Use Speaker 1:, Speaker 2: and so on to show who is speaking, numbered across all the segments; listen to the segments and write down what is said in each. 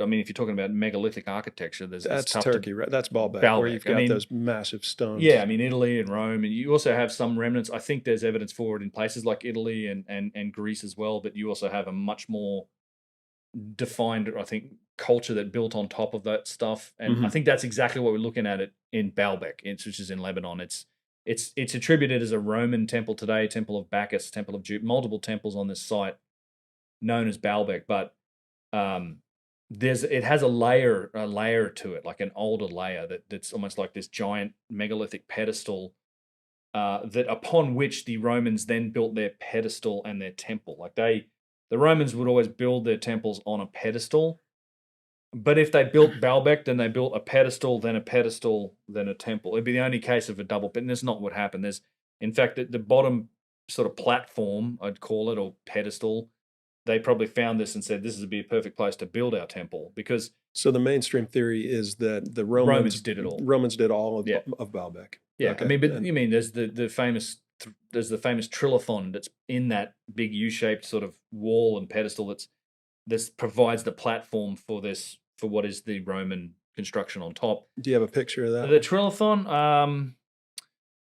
Speaker 1: I mean, if you're talking about megalithic architecture,
Speaker 2: That's
Speaker 1: it's tough to
Speaker 2: Turkey, right? That's Baalbek, where you've
Speaker 1: Baalbek. I
Speaker 2: got
Speaker 1: mean,
Speaker 2: those massive
Speaker 1: yeah, I
Speaker 2: stones.
Speaker 1: mean Italy and Rome, and you also have some remnants. I think there's evidence for it in places like Italy and Greece as well. But you also have a much more defined, I think, culture that built on top of that stuff. And I
Speaker 2: Hmm.
Speaker 1: think that's exactly what we're looking at it in Baalbek, which is in Lebanon. It's attributed as a Roman temple today, Temple of Bacchus, Temple of Jupiter, multiple temples on this site known as Baalbek. But um, it has a layer to it, like an older layer that's almost like this giant megalithic pedestal that upon which the Romans then built their pedestal and their temple. Like the Romans would always build their temples on a pedestal, but if they built Baalbek, then they built a pedestal, then a pedestal, then a temple. It'd be the only case of a double, but that's not what happened. There's, in fact, the bottom sort of platform, I'd call it, or pedestal, they probably found this and said, this would be a perfect place to build our temple because
Speaker 2: So the mainstream theory is that the
Speaker 1: Romans did it all.
Speaker 2: Romans did all
Speaker 1: Yeah.
Speaker 2: of Baalbek.
Speaker 1: Yeah. I
Speaker 2: Okay.
Speaker 1: mean, but you mean there's the famous trilithon that's in that big U-shaped sort of wall and pedestal this provides the platform for what is the Roman construction on top.
Speaker 2: Do you have a picture of that?
Speaker 1: The trilithon,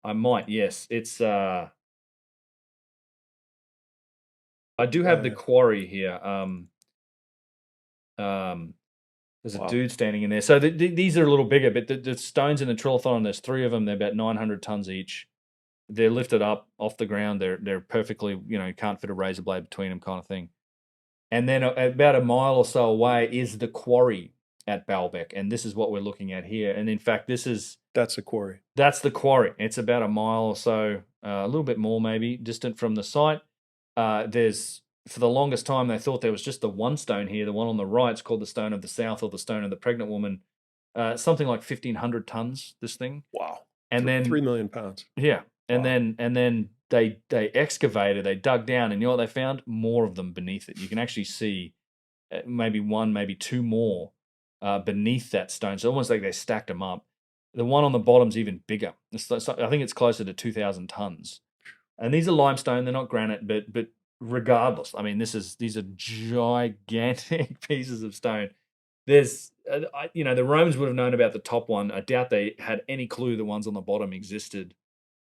Speaker 1: I might, yes. It's I do have the quarry here. There's a dude standing in there. So these are a little bigger, but the stones in the trilithon, there's 3 of them. They're about 900 tons each. They're lifted up off the ground. They're perfectly, can't fit a razor blade between them, kind of thing. And then about a mile or so away is the quarry at Baalbek, and this is what we're looking at here. And in fact,
Speaker 2: that's the quarry.
Speaker 1: That's the quarry. It's about a mile or so, a little bit more maybe, distant from the site. There's for the longest time they thought there was just the one stone here. The one on the right is called the Stone of the South or the Stone of the Pregnant Woman. Something like 1,500 tons. This thing.
Speaker 2: Wow.
Speaker 1: And then
Speaker 2: 3 million pounds.
Speaker 1: Yeah, and
Speaker 2: wow.
Speaker 1: then they excavated, they dug down, and you know what they found? More of them beneath it. You can actually see maybe one, maybe 2 more beneath that stone. So almost like they stacked them up. The one on the bottom's even bigger. I think it's closer to 2,000 tons. And these are limestone; they're not granite. But regardless, I mean, these are gigantic pieces of stone. There's, the Romans would have known about the top one. I doubt they had any clue the ones on the bottom existed.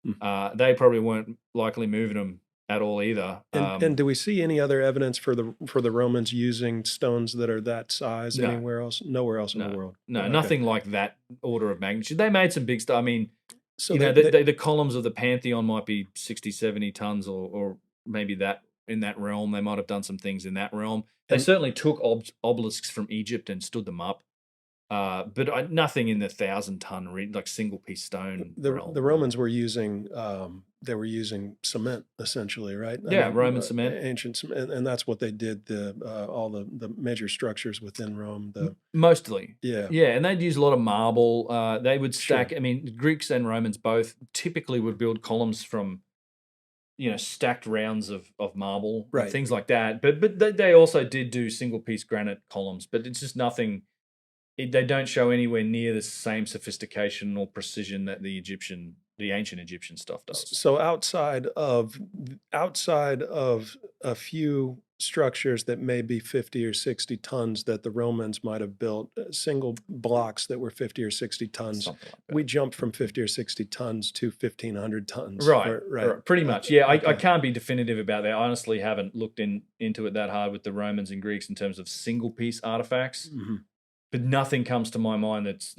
Speaker 1: They probably weren't likely moving them at all either.
Speaker 2: And do we see any other evidence for the Romans using stones that are that size
Speaker 1: No.
Speaker 2: anywhere else? Nowhere else in the world.
Speaker 1: No,
Speaker 2: Okay.
Speaker 1: nothing like that order of magnitude. They made some big stuff. I mean,
Speaker 2: So
Speaker 1: the columns of the Pantheon might be 60, 70 tons or maybe that in that realm. They might have done some things in that realm. They certainly took obelisks from Egypt and stood them up. But nothing in the 1,000-ton like single piece stone.
Speaker 2: The Romans were using cement essentially, right?
Speaker 1: Yeah, Roman cement,
Speaker 2: ancient cement, and that's what they did. All the major structures within Rome.
Speaker 1: Mostly,
Speaker 2: yeah,
Speaker 1: and they'd use a lot of marble. They would stack.
Speaker 2: Sure.
Speaker 1: I mean, Greeks and Romans both typically would build columns from stacked rounds of marble,
Speaker 2: right,
Speaker 1: and things like that. But they also did do single piece granite columns, but it's just nothing. They don't show anywhere near the same sophistication or precision that the ancient Egyptian stuff does.
Speaker 2: So outside of a few structures that may be 50 or 60 tons that the Romans might have built, single blocks that were 50 or 60 tons,
Speaker 1: Something like that.
Speaker 2: we jumped from 50 or 60 tons to 1,500 tons.
Speaker 1: Right. Pretty much. Yeah,
Speaker 2: okay.
Speaker 1: I can't be definitive about that. I honestly haven't looked into it that hard with the Romans and Greeks in terms of single piece artifacts.
Speaker 2: Mm-hmm.
Speaker 1: But nothing comes to my mind that's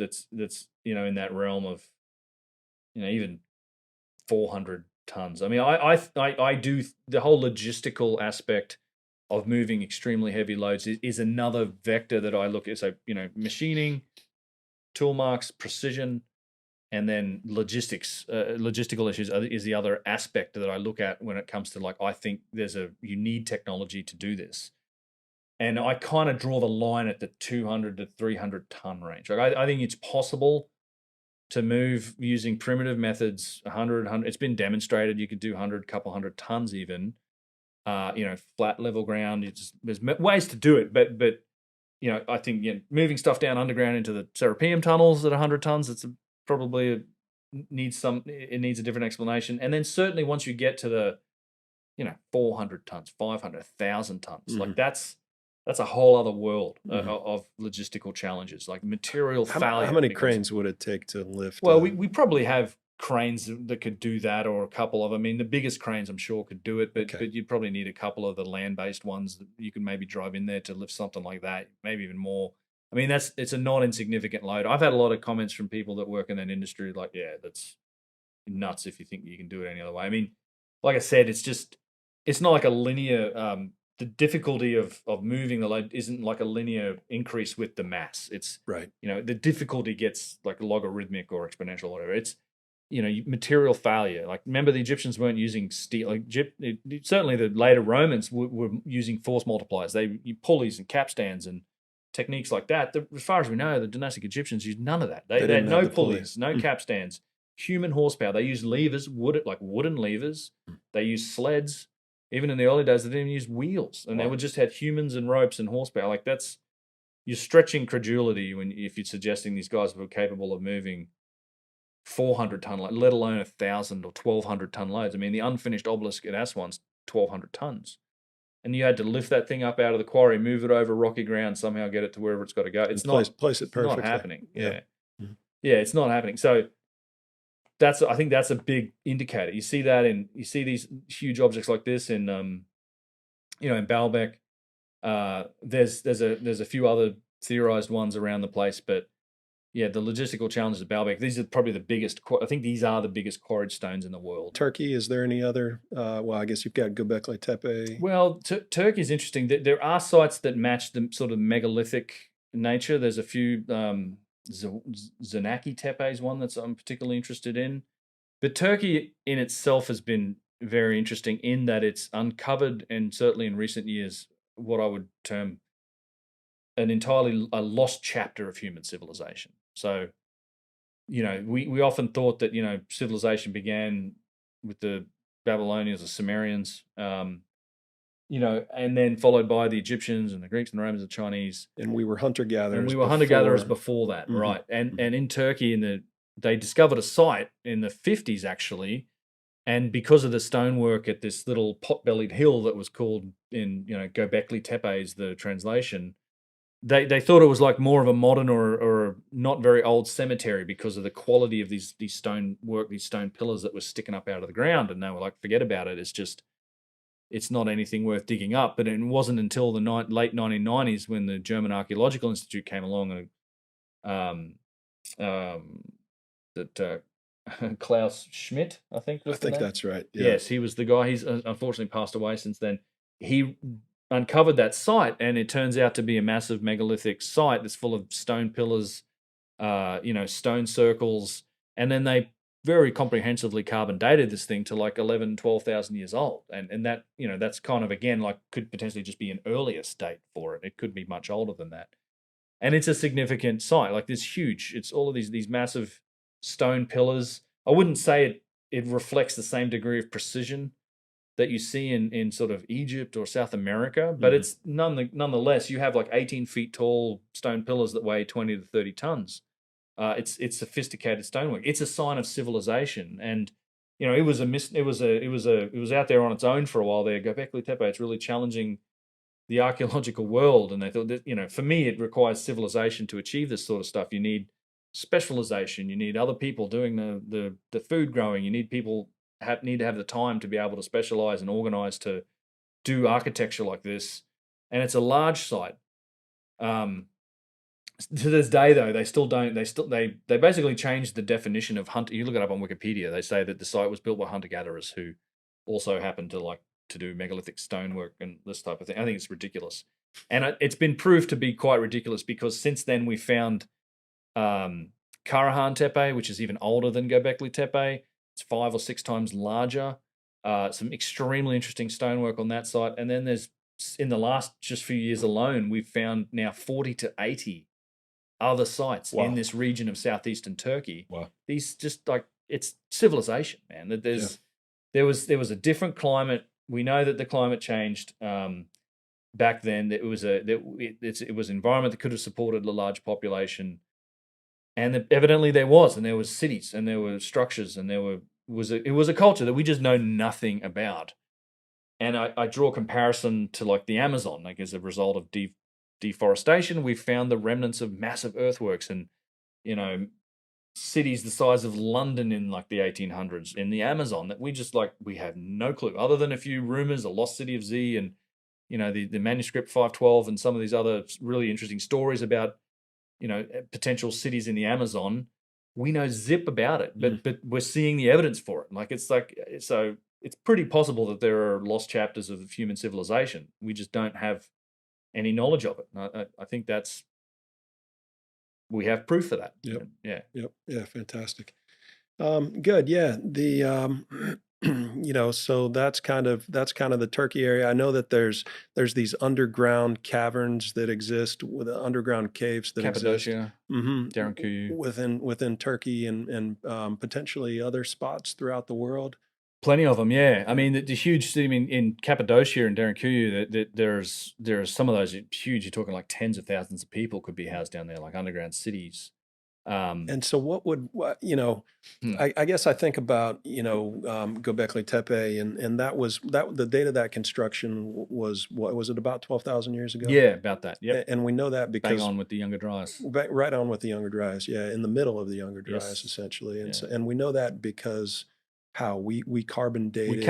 Speaker 1: in that realm of even 400 tons. I mean, I do the whole logistical aspect of moving extremely heavy loads is another vector that I look at. So machining, tool marks, precision, and then logistical issues is the other aspect that I look at when it comes to I think you need technology to do this. And I kind of draw the line at the 200 to 300 ton range. I think it's possible to move using primitive methods. 100. It's been demonstrated you could do 100, couple hundred tons even. Flat level ground. There's ways to do it, but I think moving stuff down underground into the Serapeum tunnels at 100 tons. It's probably needs a different explanation. And then certainly once you get to the 400 tons, 500, 1,000 tons,
Speaker 2: mm-hmm.
Speaker 1: that's a whole other world
Speaker 2: Mhm.
Speaker 1: of logistical challenges, like material
Speaker 2: How
Speaker 1: failure.
Speaker 2: many
Speaker 1: becomes
Speaker 2: cranes would it take to lift?
Speaker 1: well, we probably have cranes that could do that, or a couple of. I mean, the biggest cranes I'm sure could do it, but
Speaker 2: Okay.
Speaker 1: you'd probably need a couple of the land-based ones that you could maybe drive in there to lift something like that, maybe even more. I mean, it's a not insignificant load. I've had a lot of comments from people that work in that industry, like, yeah, that's nuts if you think you can do it any other way. I mean, like I said, it's not like a linear. The difficulty of moving the load isn't like a linear increase with the mass. It's
Speaker 2: Right.
Speaker 1: the difficulty gets like logarithmic or exponential, or whatever. It's material failure. Like, remember, the Egyptians weren't using steel. Like certainly the later Romans were using force multipliers. They pulleys and capstans and techniques like that. As far as we know, the dynastic Egyptians used none of that. They
Speaker 2: didn't
Speaker 1: had
Speaker 2: have
Speaker 1: no
Speaker 2: the pulley.
Speaker 1: pulleys, no capstans, human horsepower. They used levers, wooden levers. They used sleds. Even in the early days, they didn't even use wheels, and they
Speaker 2: Wow.
Speaker 1: would just had humans and ropes and horsepower. Like, that's you're stretching credulity if you're suggesting these guys were capable of moving 400-ton, let alone 1,000 or 1,200-ton loads. I mean, the unfinished obelisk at Aswan's 1,200 tons, and you had to lift that thing up out of the quarry, move it over rocky ground, somehow get it to wherever it's got to go. It's
Speaker 2: Place it
Speaker 1: it's not
Speaker 2: perfectly.
Speaker 1: happening.
Speaker 2: Yeah.
Speaker 1: Yeah, yeah, it's not happening. So I think that's a big indicator. You see these huge objects like this in in Baalbek. There's a few other theorized ones around the place, but yeah, the logistical challenges of Baalbek. These are probably the biggest. I think these are the biggest quarried stones in the world.
Speaker 2: Turkey, is there any other? Well, I guess you've got Göbekli Tepe.
Speaker 1: Well, Turkey is interesting. There are sites that match the sort of megalithic nature. There's a few. Zanaki Tepe is one that I'm particularly interested in. But Turkey in itself has been very interesting in that it's uncovered, and certainly in recent years, what I would term an entirely a lost chapter of human civilization. So, we often thought that, civilization began with the Babylonians or Sumerians, and then followed by the Egyptians and the Greeks and the Romans and the Chinese.
Speaker 2: And we were hunter gatherers.
Speaker 1: And we were hunter gatherers before that, right? And in Turkey, they discovered a site in the 50s actually, and because of the stonework at this little pot-bellied hill that was called in Göbekli Tepe is the translation. They thought it was like more of a modern or not very old cemetery because of the quality of these stone pillars that were sticking up out of the ground, and they were like, forget about it. It's not anything worth digging up. But it wasn't until the late 1990s when the German Archaeological Institute came along and that Klaus Schmidt, I think was the name.
Speaker 2: That's right. Yeah.
Speaker 1: Yes, he was the guy. He's unfortunately passed away since then. He uncovered that site, and it turns out to be a massive megalithic site that's full of stone pillars, stone circles, and then they very comprehensively carbon dated this thing to like 11, 12,000 years old. And that, that's kind of, again, like could potentially just be an earlier state for it. It could be much older than that. And it's a significant site. Like, it's huge. It's all of these massive stone pillars. I wouldn't say it reflects the same degree of precision that you see in sort of Egypt or South America, but it's nonetheless, you have like 18 feet tall stone pillars that weigh 20 to 30 tons. It's sophisticated stonework. It's a sign of civilization, and it was out there on its own for a while there. Göbekli Tepe. It's really challenging the archaeological world, and they thought that for me, it requires civilization to achieve this sort of stuff. You need specialization. You need other people doing the food growing. You need people need to have the time to be able to specialize and organize to do architecture like this. And it's a large site. To this day, though, they still don't. They basically changed the definition of hunter. You look it up on Wikipedia. They say that the site was built by hunter gatherers who also happened to do megalithic stonework and this type of thing. I think it's ridiculous, and it's been proved to be quite ridiculous because since then we found Karahan Tepe, which is even older than Göbekli Tepe. It's 5 or 6 times larger. Some extremely interesting stonework on that site. And then there's, in the last just few years alone, we've found now 40 to 80 other sites in this region of southeastern Turkey.
Speaker 2: Wow.
Speaker 1: These just it's civilization, man. That there was a different climate. We know that the climate changed back then. It was an environment that could have supported a large population. And evidently there was cities and there were structures and it was a culture that we just know nothing about. And I draw a comparison to like the Amazon, like as a result of deforestation. We've found the remnants of massive earthworks and, cities the size of London in like the 1800s in the Amazon that we have no clue, other than a few rumors, a lost city of Z, and the manuscript 512 and some of these other really interesting stories about potential cities in the Amazon. We know zip about it, but we're seeing the evidence for it. So it's pretty possible that there are lost chapters of human civilization. We just don't have any knowledge of it. I think we have proof of that.
Speaker 2: Yep.
Speaker 1: Yeah.
Speaker 2: Yep. Yeah. Fantastic. Good. Yeah. So that's kind of the Turkey area. I know that there's these underground caverns that exist with underground caves that exist.
Speaker 1: Cappadocia, Derinkuyu.
Speaker 2: Within Turkey and potentially other spots throughout the world.
Speaker 1: Plenty of them, yeah. I mean, the huge. I mean, in Cappadocia and Derinkuyu, there's some of those huge. You're talking like tens of thousands of people could be housed down there, like underground cities.
Speaker 2: And so, I guess I think about Göbekli Tepe, and that the date of that construction was, what was it, about 12,000 years ago?
Speaker 1: Yeah, about that. Yeah,
Speaker 2: And we know that because
Speaker 1: bang on with the Younger Dryas.
Speaker 2: Right on with the Younger Dryas, yeah, in the middle of the Younger Dryas,
Speaker 1: Yes.
Speaker 2: essentially, and
Speaker 1: Yeah.
Speaker 2: and we know that because how we carbon dated.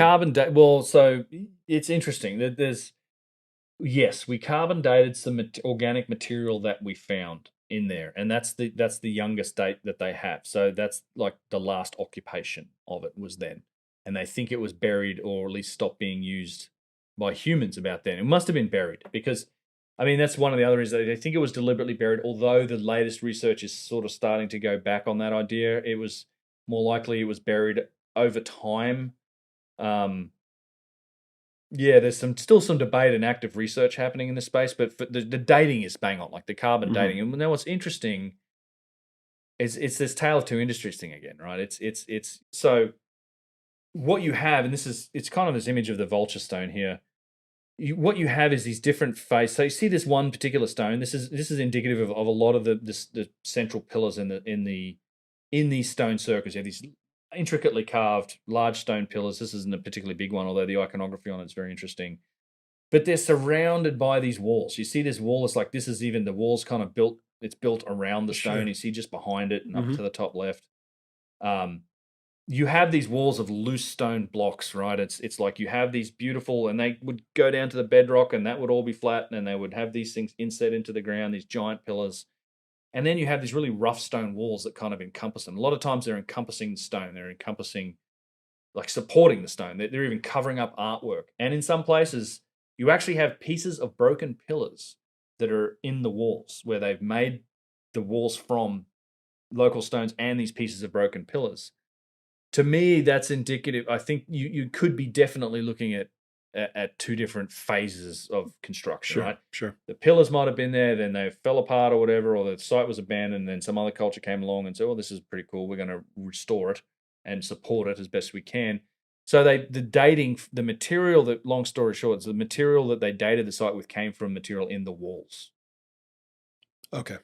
Speaker 1: Well, so it's interesting that we carbon dated some organic material that we found in there, and that's the youngest date that they have. So that's like the last occupation of it was then, and they think it was buried or at least stopped being used by humans about then. It must have been buried because, I mean, that's one of the other reasons they think it was deliberately buried. Although the latest research is sort of starting to go back on that idea, it was more likely it was buried over time. Yeah, there's still some debate and active research happening in this space, but the dating is bang on, like the carbon dating. And now what's interesting is it's this tale of two industries thing again, right? It's so what you have, and it's kind of this image of the vulture stone here. What you have is these different phases. So you see this one particular stone. This is indicative of a lot of the central pillars in these stone circles. You have these intricately carved large stone pillars. This isn't a particularly big one, although the iconography on it's very interesting. But they're surrounded by these walls. You see this wall, it's like this is even the wall's kind of built, it's built around the stone.
Speaker 2: Sure.
Speaker 1: You see just behind it and up to the top left. You have these walls of loose stone blocks, right? It's like you have these beautiful, and they would go down to the bedrock and that would all be flat, and they would have these things inset into the ground, these giant pillars. And then you have these really rough stone walls that kind of encompass them. A lot of times they're encompassing the stone. They're encompassing, like supporting the stone. They're even covering up artwork. And in some places, you actually have pieces of broken pillars that are in the walls where they've made the walls from local stones and these pieces of broken pillars. To me, that's indicative. I think you could be definitely looking at two different phases of construction, right?
Speaker 2: Sure.
Speaker 1: The pillars might have been there, then they fell apart or whatever, or the site was abandoned, and then some other culture came along and said, "Oh, this is pretty cool. We're going to restore it and support it as best we can." So the material that, long story short, the material that they dated the site with came from material in the walls.
Speaker 2: Okay.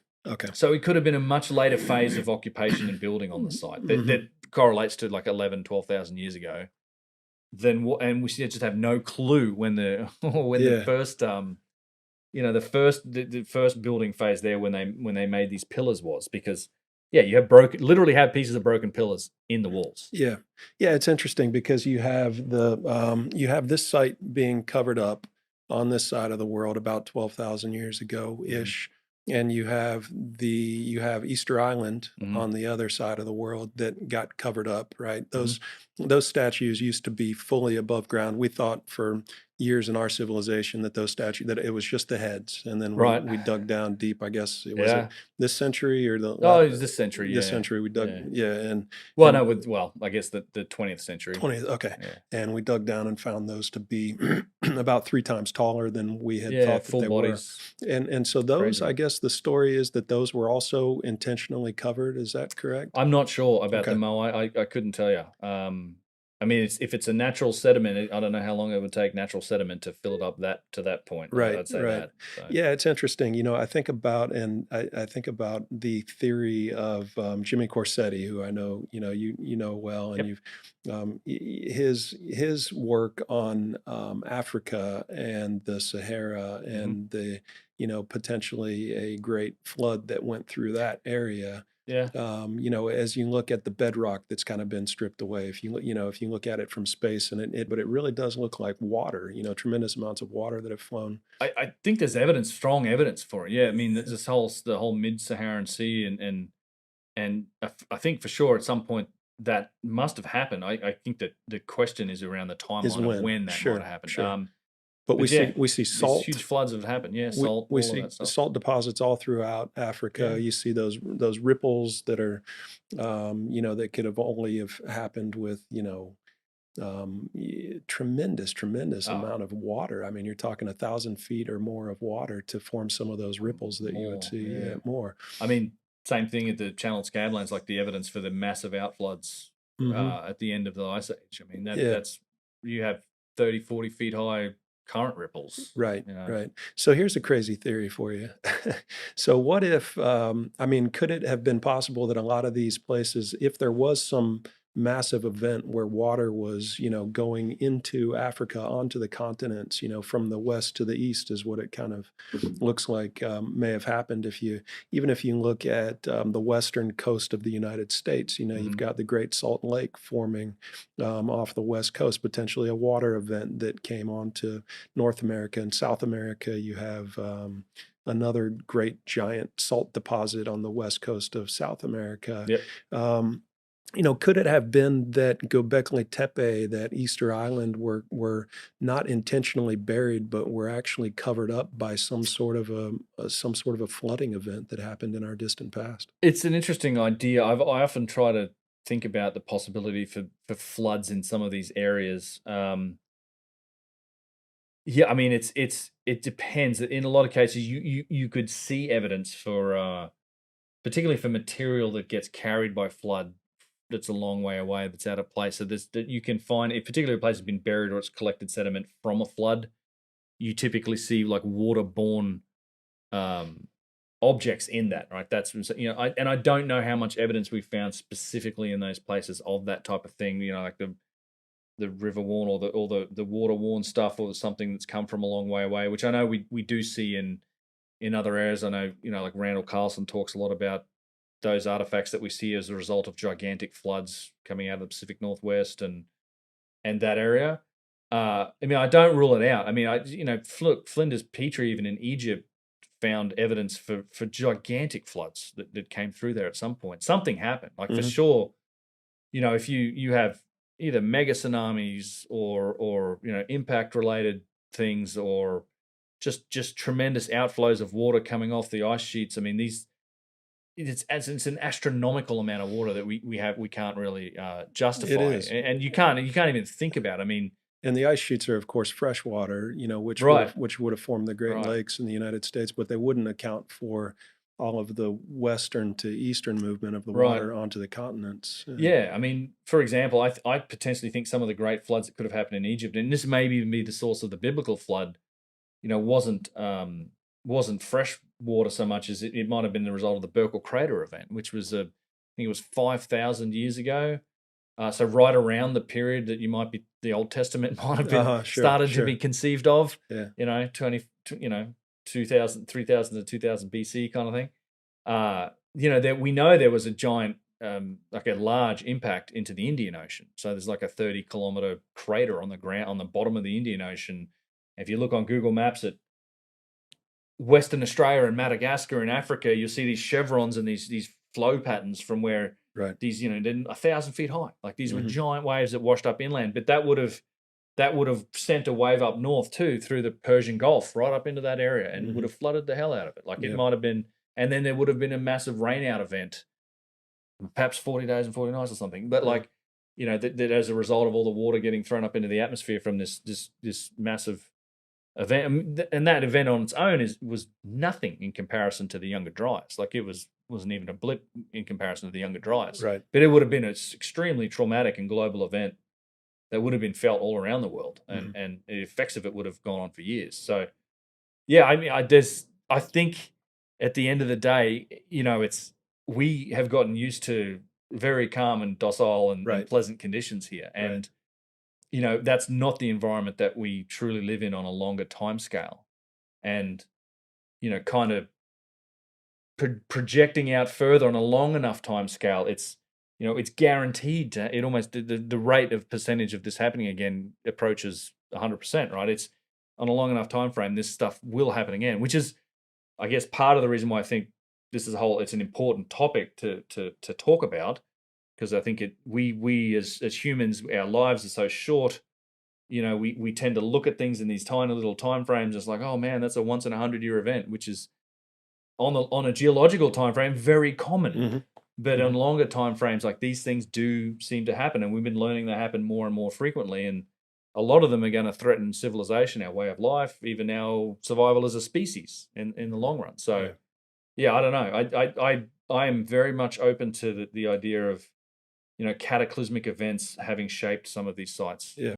Speaker 1: So it could have been a much later phase of occupation and building on the site that correlates to like 11, 12,000 years ago. And we just have no clue when the first the first building phase there when they made these pillars was, because you have literally have pieces of broken pillars in the walls.
Speaker 2: Yeah, it's interesting because you have you have this site being covered up on this side of the world about 12,000 years ago ish. And you have Easter Island on the other side of the world that got covered up, right? Those statues used to be fully above ground. We thought for years in our civilization that that it was just the heads, and then we dug down deep. I guess it was this century or
Speaker 1: it was this century.
Speaker 2: This century we dug, and
Speaker 1: I guess the 20th century.
Speaker 2: 20th, okay, and we dug down and found those to be about 3 times taller than we had thought that they
Speaker 1: bodies.
Speaker 2: were. And so those,
Speaker 1: Crazy.
Speaker 2: I guess the story is that those were also intentionally covered. Is that correct?
Speaker 1: I'm not sure about the Mo. I couldn't tell you. I mean, if it's a natural sediment, I don't know how long it would take natural sediment to fill it up to that point.
Speaker 2: Right,
Speaker 1: I'd say
Speaker 2: right.
Speaker 1: that. So.
Speaker 2: Yeah, it's interesting. I think about I think about the theory of Jimmy Corsetti, who I know you know well, and you've his work on Africa and the Sahara and the potentially a great flood that went through that area.
Speaker 1: Yeah.
Speaker 2: As you look at the bedrock that's kind of been stripped away, if you look at it from space, and but it really does look like water, tremendous amounts of water that have flown.
Speaker 1: I think there's evidence, strong evidence for it. Yeah, I mean, there's the whole mid-Saharan Sea, and I think for sure at some point that must have happened. I think that the question is around the
Speaker 2: Is
Speaker 1: timeline of
Speaker 2: when,
Speaker 1: when that might have
Speaker 2: sure,
Speaker 1: happened.
Speaker 2: sure. But
Speaker 1: But yeah,
Speaker 2: we see
Speaker 1: these huge
Speaker 2: salt.
Speaker 1: floods have happened. Yeah,
Speaker 2: We
Speaker 1: salt,
Speaker 2: we
Speaker 1: all of
Speaker 2: see
Speaker 1: that stuff.
Speaker 2: salt deposits all throughout
Speaker 1: Yeah.
Speaker 2: Africa. You see those ripples that are, that could have only have happened with, tremendous
Speaker 1: Oh,
Speaker 2: amount of water. I mean, you're talking 1,000 feet or more of water to form some of those ripples that you would
Speaker 1: more.
Speaker 2: see.
Speaker 1: Yeah.
Speaker 2: Yeah, more.
Speaker 1: I mean, same thing at the Channel Scablands, like the evidence for the massive outfloods
Speaker 2: Hmm.
Speaker 1: at the end of the Ice Age. I mean,
Speaker 2: Yeah.
Speaker 1: that's you have 30, 40 feet high current ripples.
Speaker 2: Right,
Speaker 1: You know,
Speaker 2: right. So here's a crazy theory for you. So what if, I mean, could it have been possible that a lot of these places, if there was some massive event where water was, going into Africa onto the continents, from the west to the east is what it kind of looks like may have happened. Even if you look at the western coast of the United States, you've
Speaker 1: mhm.
Speaker 2: got the Great Salt Lake forming off the west coast, potentially a water event that came onto North America and South America. You have another great giant salt deposit on the west coast of South America.
Speaker 1: Yep.
Speaker 2: Um, could it have been that Göbekli Tepe, that Easter Island, were not intentionally buried, but were actually covered up by some sort of a flooding event that happened in our distant past?
Speaker 1: It's an interesting idea. I often try to think about the possibility for floods in some of these areas. Yeah, I mean, it depends. In a lot of cases, you could see evidence for particularly for material that gets carried by flood that's a long way away, that's out of place. So there's that you can find if particularly a place has been buried or it's collected sediment from a flood, you typically see like waterborne um, objects in that, right? That's I don't know how much evidence we found specifically in those places of that type of thing. Like the river worn or the water worn stuff or something that's come from a long way away, which I know we do see in other areas. I know like Randall Carlson talks a lot about those artifacts that we see as a result of gigantic floods coming out of the Pacific Northwest and that area. I mean, I don't rule it out. I mean, Flinders Petrie even in Egypt found evidence for gigantic floods that came through there at some point. Something happened, like for
Speaker 2: Hmm.
Speaker 1: sure. If you have either mega tsunamis or impact related things or just tremendous outflows of water coming off the ice sheets. I mean, it's an astronomical amount of water that we can't really
Speaker 2: It
Speaker 1: justify,
Speaker 2: is.
Speaker 1: and you can't even think about. I mean,
Speaker 2: And the ice sheets are, of course, freshwater,
Speaker 1: right,
Speaker 2: which would have formed the Great
Speaker 1: right,
Speaker 2: Lakes in the United States, but they wouldn't account for all of the western to eastern movement of the
Speaker 1: right.
Speaker 2: water onto the continents.
Speaker 1: Yeah, I mean, for example, I potentially think some of the great floods that could have happened in Egypt, and this may even be the source of the biblical flood, wasn't fresh water so much as it might have been the result of the Burkle Crater event, which was I think it was 5,000 years ago. So right around the period that the Old Testament might have been
Speaker 2: Sure,
Speaker 1: started to be
Speaker 2: sure.
Speaker 1: conceived of,
Speaker 2: Yeah.
Speaker 1: 2000, 3000 to 2000 BC kind of thing. That we know there was a giant, like a large impact into the Indian Ocean. So there's like a 30-kilometer crater on the ground on the bottom of the Indian Ocean. If you look on Google Maps at Western Australia and Madagascar and Africa, you'll see these chevrons and these flow patterns from where
Speaker 2: Right.
Speaker 1: these, they're 1,000 feet high. Like these were
Speaker 2: Hmm.
Speaker 1: giant waves that washed up inland, but that would have sent a wave up north too through the Persian Gulf right up into that area and would
Speaker 2: Hmm.
Speaker 1: have flooded the hell out of it. Like it
Speaker 2: Yep.
Speaker 1: might have been, and then there would have been a massive rainout event, perhaps 40 days and 40 nights or something. But
Speaker 2: Yeah.
Speaker 1: like, that as a result of all the water getting thrown up into the atmosphere from this massive event, and that event on its own was nothing in comparison to the Younger Dryas. Like it wasn't even a blip in comparison to the Younger Dryas.
Speaker 2: Right.
Speaker 1: But it would have been an extremely traumatic and global event that would have been felt all around the world, and
Speaker 2: Hmm.
Speaker 1: and the effects of it would have gone on for years. So yeah, I mean, I think at the end of the day, it's we have gotten used to very calm and docile and
Speaker 2: Right.
Speaker 1: pleasant conditions here,
Speaker 2: Right.
Speaker 1: and that's not the environment that we truly live in on a longer time scale. And kind of projecting out further on a long enough time scale, it's it's guaranteed to it almost the rate of percentage of this happening again approaches 100%, right? It's on a long enough time frame, this stuff will happen again, which is, I guess, part of the reason why I think this is it's an important topic to talk about, because I think we as humans, our lives are so short. We tend to look at things in these tiny little time frames. It's like, oh man, that's a once in 100-year event, which is on a geological time frame very common.
Speaker 2: Mm-hmm.
Speaker 1: But on longer time frames, like, these things do seem to happen, and we've been learning they happen more and more frequently. And a lot of them are going to threaten civilization, our way of life, even our survival as a species in the long run. So, yeah, I don't know. I am very much open to the idea of cataclysmic events having shaped some of these sites.
Speaker 2: Yeah.